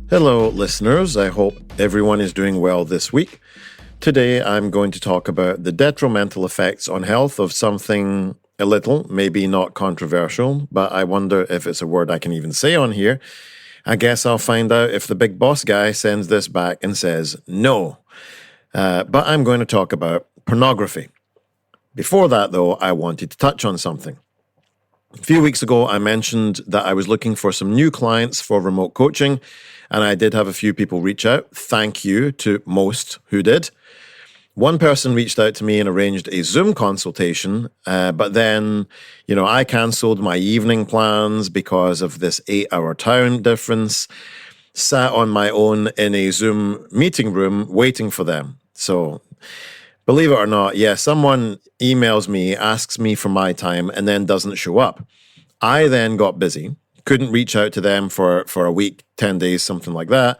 Hello, listeners. I hope everyone is doing well this week. Today, I'm going to talk about the detrimental effects on health of something a little, maybe not controversial, but I wonder if it's a word I can even say on here. I guess I'll find out if the big boss guy sends this back and says no. But I'm going to talk about pornography. Before that, though, I wanted to touch on something. A few weeks ago, I mentioned that I was looking for some new clients for remote coaching, and I did have a few people reach out. Thank you to most who did. One person reached out to me and arranged a Zoom consultation, but then, I cancelled my evening plans because of this 8-hour time difference, sat on my own in a Zoom meeting room waiting for them. So, believe it or not, someone emails me, asks me for my time, and then doesn't show up. I then got busy, couldn't reach out to them for a week, 10 days, something like that.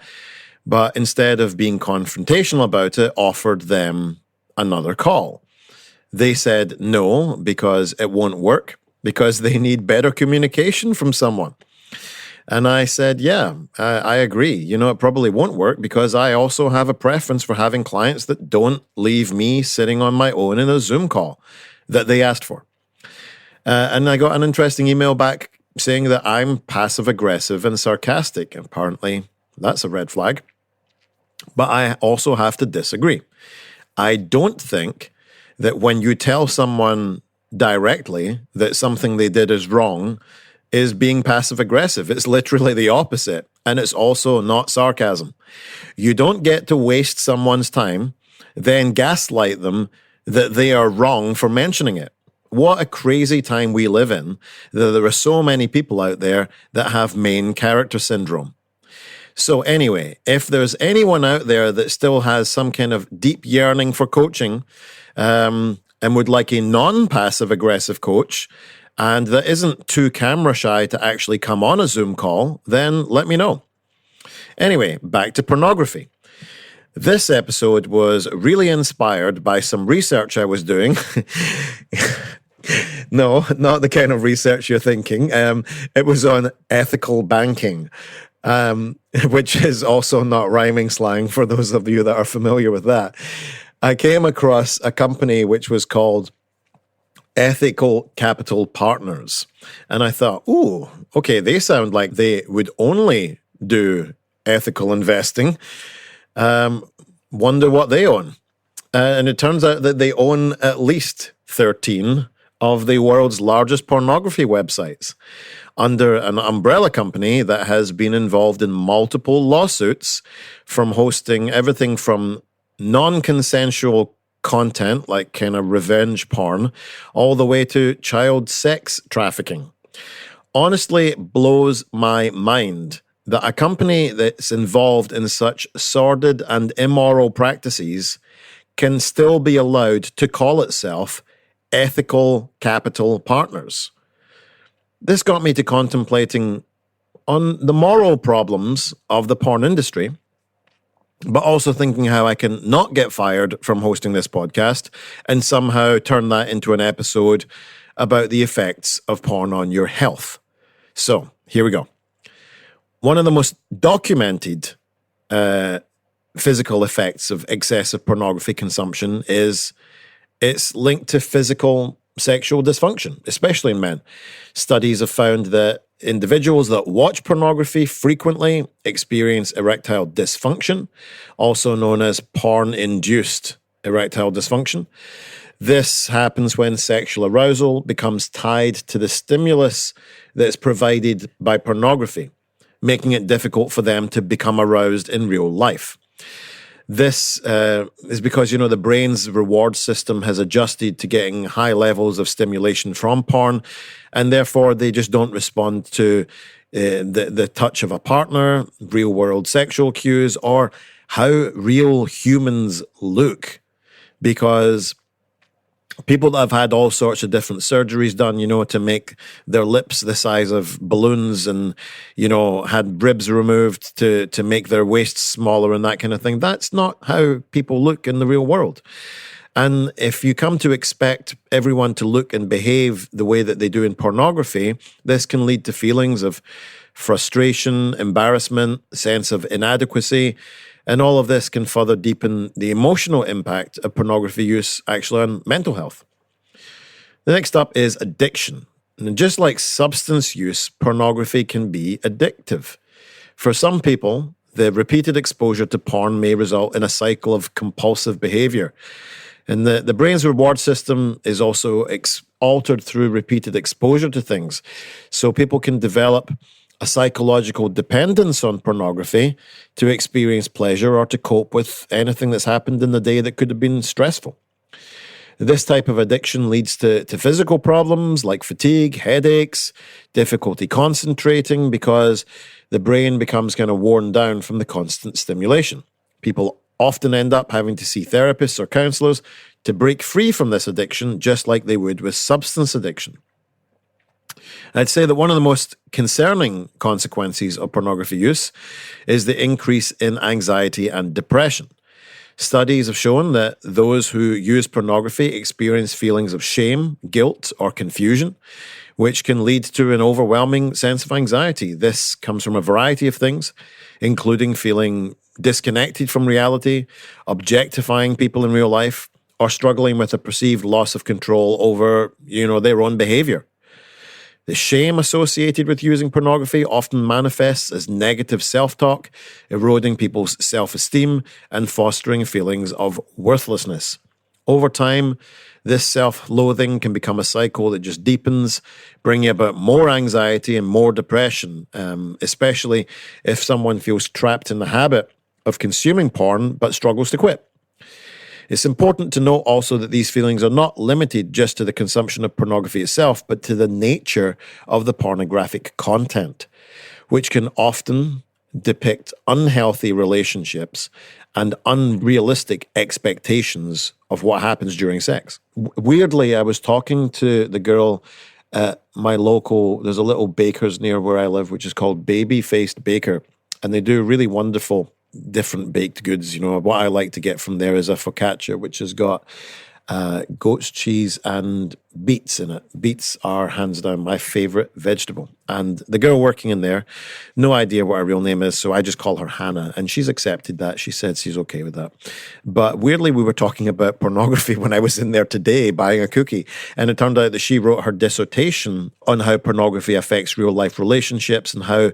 But instead of being confrontational about it, offered them another call. They said no, because it won't work, because they need better communication from someone. And I said, I agree. It probably won't work because I also have a preference for having clients that don't leave me sitting on my own in a Zoom call that they asked for. And I got an interesting email back saying that I'm passive-aggressive and sarcastic. Apparently, that's a red flag. But I also have to disagree. I don't think that when you tell someone directly that something they did is wrong is being passive-aggressive. It's literally the opposite. And it's also not sarcasm. You don't get to waste someone's time, then gaslight them that they are wrong for mentioning it. What a crazy time we live in, that there are so many people out there that have main character syndrome. So anyway, if there's anyone out there that still has some kind of deep yearning for coaching and would like a non-passive aggressive coach and that isn't too camera shy to actually come on a Zoom call, then let me know. Anyway, back to pornography. This episode was really inspired by some research I was doing. No, not the kind of research you're thinking. It was on ethical banking, which is also not rhyming slang for those of you that are familiar with that. I came across a company which was called Ethical Capital Partners. And I thought, ooh, okay, they sound like they would only do ethical investing. Wonder what they own. And it turns out that they own at least 13 of the world's largest pornography websites under an umbrella company that has been involved in multiple lawsuits from hosting everything from non-consensual content, like kind of revenge porn, all the way to child sex trafficking. Honestly, it blows my mind that a company that's involved in such sordid and immoral practices can still be allowed to call itself Ethical Capital Partners. This got me to contemplating on the moral problems of the porn industry, but also thinking how I can not get fired from hosting this podcast and somehow turn that into an episode about the effects of porn on your health. So, here we go. One of the most documented physical effects of excessive pornography consumption is it's linked to physical sexual dysfunction, especially in men. Studies have found that individuals that watch pornography frequently experience erectile dysfunction, also known as porn-induced erectile dysfunction. This happens when sexual arousal becomes tied to the stimulus that's provided by pornography, making it difficult for them to become aroused in real life. This is because, the brain's reward system has adjusted to getting high levels of stimulation from porn, and therefore they just don't respond to the touch of a partner, real-world sexual cues, or how real humans look. Because people that have had all sorts of different surgeries done, to make their lips the size of balloons and, had ribs removed to make their waists smaller and that kind of thing. That's not how people look in the real world. And if you come to expect everyone to look and behave the way that they do in pornography, this can lead to feelings of frustration, embarrassment, sense of inadequacy, and all of this can further deepen the emotional impact of pornography use actually on mental health. The next up is addiction. And just like substance use, pornography can be addictive. For some people, the repeated exposure to porn may result in a cycle of compulsive behavior. And the brain's reward system is also altered through repeated exposure to things. So people can develop a psychological dependence on pornography to experience pleasure or to cope with anything that's happened in the day that could have been stressful. This type of addiction leads to physical problems like fatigue, headaches, difficulty concentrating because the brain becomes kind of worn down from the constant stimulation. People often end up having to see therapists or counselors to break free from this addiction, just like they would with substance addiction. I'd say that one of the most concerning consequences of pornography use is the increase in anxiety and depression. Studies have shown that those who use pornography experience feelings of shame, guilt, or confusion, which can lead to an overwhelming sense of anxiety. This comes from a variety of things, including feeling disconnected from reality, objectifying people in real life, or struggling with a perceived loss of control over, their own behavior. The shame associated with using pornography often manifests as negative self-talk, eroding people's self-esteem and fostering feelings of worthlessness. Over time, this self-loathing can become a cycle that just deepens, bringing about more anxiety and more depression, especially if someone feels trapped in the habit of consuming porn but struggles to quit. It's important to note also that these feelings are not limited just to the consumption of pornography itself, but to the nature of the pornographic content, which can often depict unhealthy relationships and unrealistic expectations of what happens during sex. Weirdly, I was talking to the girl at my local, there's a little baker's near where I live, which is called Baby Faced Baker, and they do really wonderful different baked goods. What I like to get from there is a focaccia, which has got goat's cheese and beets in it. Beets are hands down my favorite vegetable. And the girl working in there, no idea what her real name is, so I just call her Hannah, and she's accepted that. She said she's okay with that. But weirdly, we were talking about pornography when I was in there today buying a cookie, and it turned out that she wrote her dissertation on how pornography affects real life relationships and how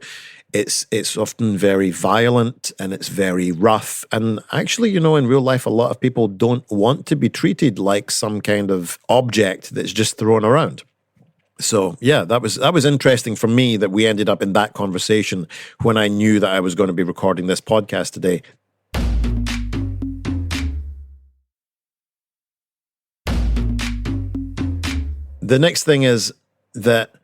it's often very violent and it's very rough. And actually, in real life, a lot of people don't want to be treated like some kind of object that's just thrown around. So yeah, that was interesting for me that we ended up in that conversation when I knew that I was going to be recording this podcast today. The next thing is that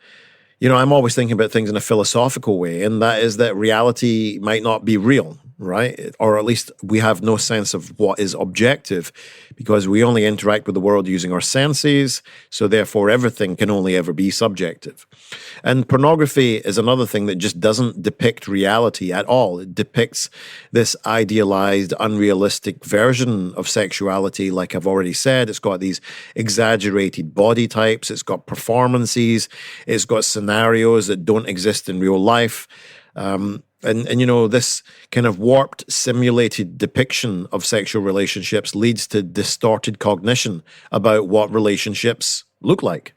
I'm always thinking about things in a philosophical way, and that is that reality might not be real, right? Or at least we have no sense of what is objective because we only interact with the world using our senses, so therefore everything can only ever be subjective. And pornography is another thing that just doesn't depict reality at all. It depicts this idealized, unrealistic version of sexuality, like I've already said. It's got these exaggerated body types, it's got performances, it's got scenarios that don't exist in real life. And this kind of warped, simulated depiction of sexual relationships leads to distorted cognition about what relationships look like.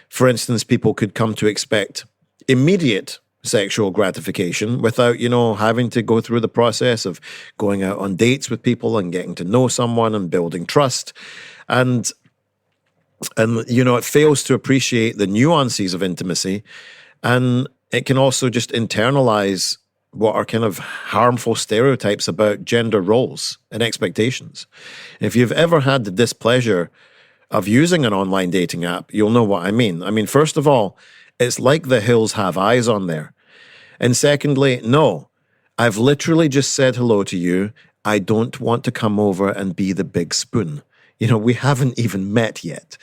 For instance, people could come to expect immediate sexual gratification without, having to go through the process of going out on dates with people and getting to know someone and building trust. And it fails to appreciate the nuances of intimacy, and it can also just internalize what are kind of harmful stereotypes about gender roles and expectations. If you've ever had the displeasure of using an online dating app, you'll know what I mean. First of all, it's like the hills have eyes on there. And secondly, no, I've literally just said hello to you. I don't want to come over and be the big spoon. We haven't even met yet.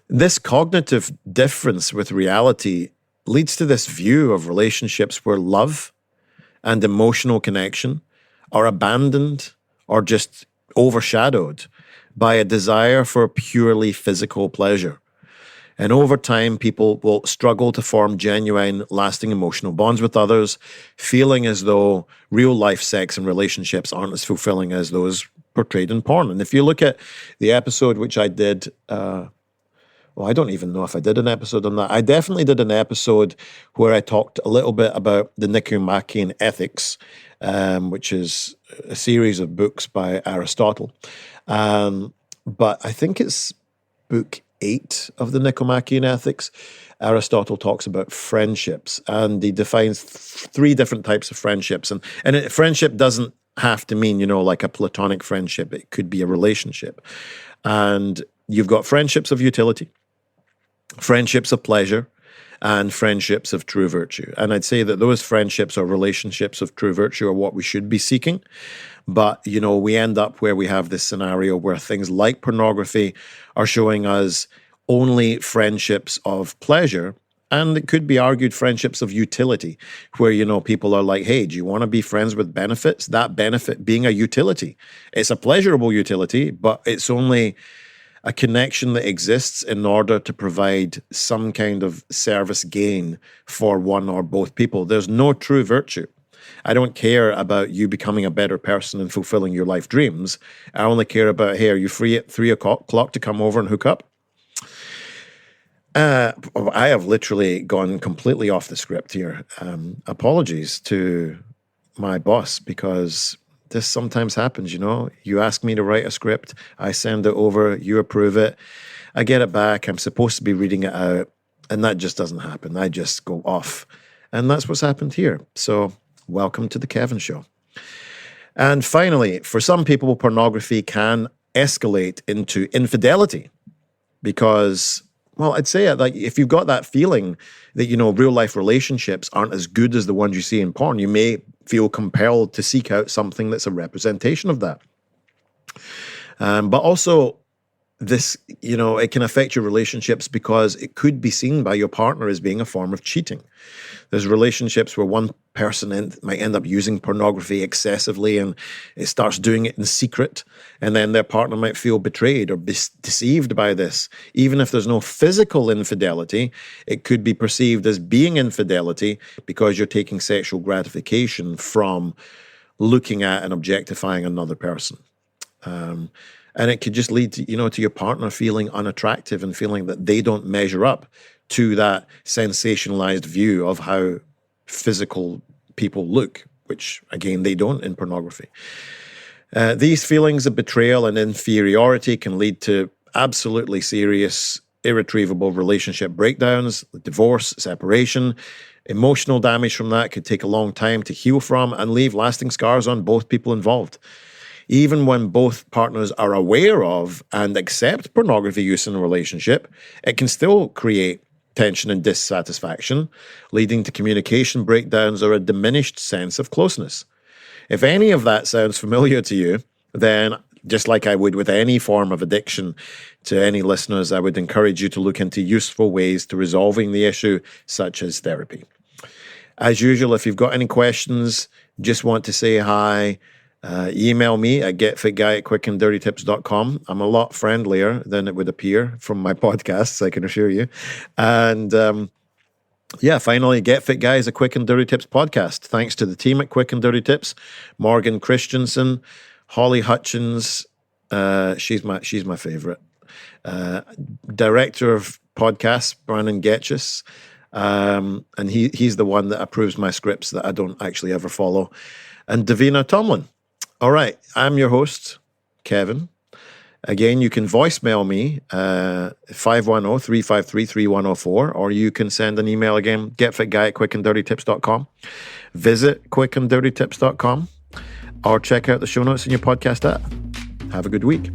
This cognitive difference with reality leads to this view of relationships where love and emotional connection are abandoned or just overshadowed by a desire for purely physical pleasure. And over time, people will struggle to form genuine, lasting emotional bonds with others, feeling as though real life sex and relationships aren't as fulfilling as those portrayed in porn. And if you look at the episode which I did, I don't even know if I did an episode on that. I definitely did an episode where I talked a little bit about the Nicomachean Ethics, which is a series of books by Aristotle. But I think it's book 8 of the Nicomachean Ethics. Aristotle talks about friendships, and he defines 3 different types of friendships. And friendship doesn't have to mean, like a platonic friendship. It could be a relationship. And you've got friendships of utility, friendships of pleasure, and friendships of true virtue. And I'd say that those friendships or relationships of true virtue are what we should be seeking. But, we end up where we have this scenario where things like pornography are showing us only friendships of pleasure. And it could be argued friendships of utility, where, people are like, hey, do you want to be friends with benefits? That benefit being a utility. It's a pleasurable utility, but it's only a connection that exists in order to provide some kind of service gain for one or both people. There's no true virtue. I don't care about you becoming a better person and fulfilling your life dreams. I only care about, hey, are you free at 3 o'clock to come over and hook up? I have literally gone completely off the script here. Apologies to my boss, because this sometimes happens, You ask me to write a script, I send it over, you approve it, I get it back, I'm supposed to be reading it out, and that just doesn't happen. I just go off. And that's what's happened here. So welcome to The Kevin Show. And finally, for some people, pornography can escalate into infidelity because, I'd say it, like, if you've got that feeling that, real life relationships aren't as good as the ones you see in porn, you may feel compelled to seek out something that's a representation of that. But also, this, it can affect your relationships because it could be seen by your partner as being a form of cheating. There's relationships where one person might end up using pornography excessively and it starts doing it in secret, and then their partner might feel betrayed or deceived by this. Even if there's no physical infidelity, it could be perceived as being infidelity because you're taking sexual gratification from looking at and objectifying another person. And it could just lead to, to your partner feeling unattractive and feeling that they don't measure up to that sensationalized view of how physical people look, which, again, they don't in pornography. These feelings of betrayal and inferiority can lead to absolutely serious, irretrievable relationship breakdowns, divorce, separation. Emotional damage from that could take a long time to heal from and leave lasting scars on both people involved. Even when both partners are aware of and accept pornography use in a relationship, it can still create tension and dissatisfaction, leading to communication breakdowns or a diminished sense of closeness. If any of that sounds familiar to you, then just like I would with any form of addiction, to any listeners, I would encourage you to look into useful ways to resolving the issue, such as therapy. As usual, if you've got any questions, just want to say hi, email me at getfitguy@quickanddirtytips.com. I'm a lot friendlier than it would appear from my podcasts, I can assure you. And finally, Get Fit Guy is a Quick and Dirty Tips podcast. Thanks to the team at Quick and Dirty Tips, Morgan Christensen, Holly Hutchins, she's my favorite. Director of podcasts, Brandon Getchis, and he's the one that approves my scripts that I don't actually ever follow. And Davina Tomlin. All right, I'm your host, Kevin. Again, you can voicemail me, 510-353-3104, or you can send an email again, getfitguy@quickanddirtytips.com. Visit quickanddirtytips.com, or check out the show notes in your podcast app. Have a good week.